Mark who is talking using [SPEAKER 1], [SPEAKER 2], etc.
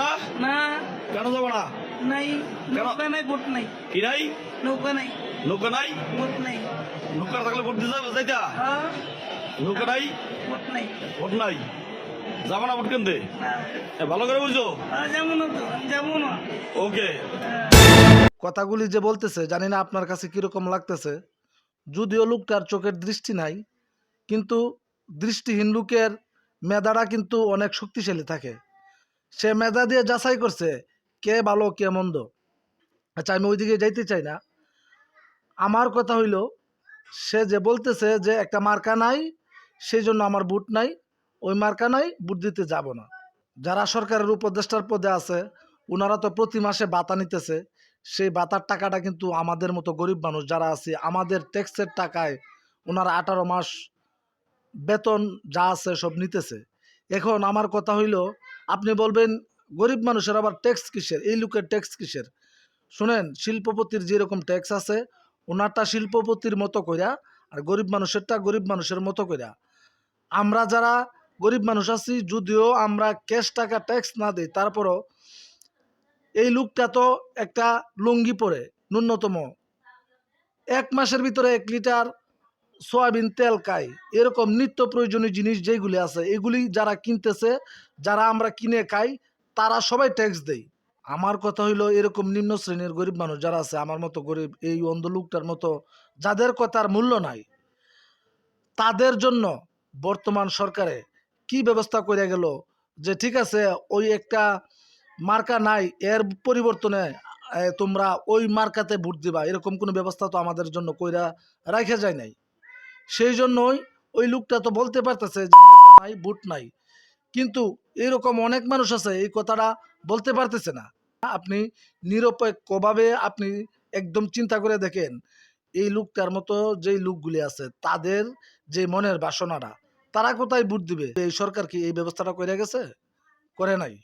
[SPEAKER 1] না
[SPEAKER 2] না
[SPEAKER 1] কেন যাবো না?
[SPEAKER 2] নাই নৌকা নাই ভোট নাই
[SPEAKER 1] কি নাই?
[SPEAKER 2] নৌকা নাই
[SPEAKER 1] নৌকা নাই?
[SPEAKER 2] ভোট নাই
[SPEAKER 1] নৌকা থাকলে ভোট দিতে যাবে যাইতা?
[SPEAKER 2] হ্যাঁ,
[SPEAKER 1] নৌকা নাই,
[SPEAKER 2] ভোট নাই
[SPEAKER 1] ভোট নাই, যাবো না ভোট কেন্দ্রে?
[SPEAKER 2] না
[SPEAKER 1] ভালো করে বুঝছো?
[SPEAKER 2] যাবো না তো আমি যাবো না
[SPEAKER 1] ওকে।
[SPEAKER 3] কথাগুলি যে বলতেছে জানি না আপনার কাছে কিরকম লাগতেছে। যদিও লোকটার চোখের দৃষ্টি নাই, কিন্তু দৃষ্টিহীন লোকের মেধাটা কিন্তু অনেক শক্তিশালী থাকে। সে মেধা দিয়ে যাচাই করছে কে ভালো কে মন্দ। আচ্ছা, আমি ওইদিকে যাইতে চাই না। আমার কথা হইল, সে যে বলতেছে যে একটা মার্কা নাই সেই জন্য আমার ভোট নাই, ওই মার্কা নাই ভোট দিতে যাব না। যারা সরকারের উপদেষ্টার পদে আছে ওনারা তো প্রতি মাসে ভাতা নিতেছে। সেই ভাতার টাকাটা কিন্তু আমাদের মতো গরিব মানুষ যারা আছে আমাদের ট্যাক্সের টাকায় ওনারা 18 মাস বেতন যা আছে সব নিতেছে। এখন আমার কথা হইল, আপনি বলবেন গরিব মানুষের আবার ট্যাক্স কিসের, এই লোকের ট্যাক্স কিসের? শুনেন, শিল্পপতির যেরকম ট্যাক্স আছে ওনারটা শিল্পপতির মতো কইরা, আর গরিব মানুষেরটা গরিব মানুষের মতো কইরা। আমরা যারা গরিব মানুষ আছি, যদিও আমরা ক্যাশ টাকা ট্যাক্স না দিই, তারপরও এই লোকটা তো একটা লুঙ্গি পরে ন্যূনতম 1 মাসের ভিতরে 1 লিটার সয়াবিন তেল খায়। এরকম নিত্য প্রয়োজনীয় জিনিস যেগুলি আছে এগুলি যারা কিনতেছে, যারা আমরা কিনে খাই, তারা সবাই ট্যাক্স দেয়। আমার কথা হইলো, এরকম নিম্ন শ্রেণীর গরিব মানুষ যারা আছে আমার মতো গরিব, এই অন্ধ লোকটার মতো যাদের কথার মূল্য নাই, তাদের জন্য বর্তমান সরকারে কি ব্যবস্থা করে গেল যে ঠিক আছে ওই একটা মার্কা নাই, এর পরিবর্তনে তোমরা ওই মার্কাতে ভোট দিবা, এরকম কোনো ব্যবস্থা তো আমাদের জন্য কইরা রাখা যায় নাই। সেই জন্যই ওই লোকটা তো বলতে পারতেছে যে নৌকা নাই ভোট নাই, কিন্তু এরকম অনেক মানুষ আছে এই কথাটা বলতে পারতেছে না। আপনি নিরপেক্ষভাবে আপনি একদম চিন্তা করে দেখেন, এই লোকটার মতো যেই লোকগুলি আছে তাদের যে মনের বাসনাটা, তারা কোথায় ভোট দিবে? এই সরকার কি এই ব্যবস্থাটা করে গেছে? করে নাই।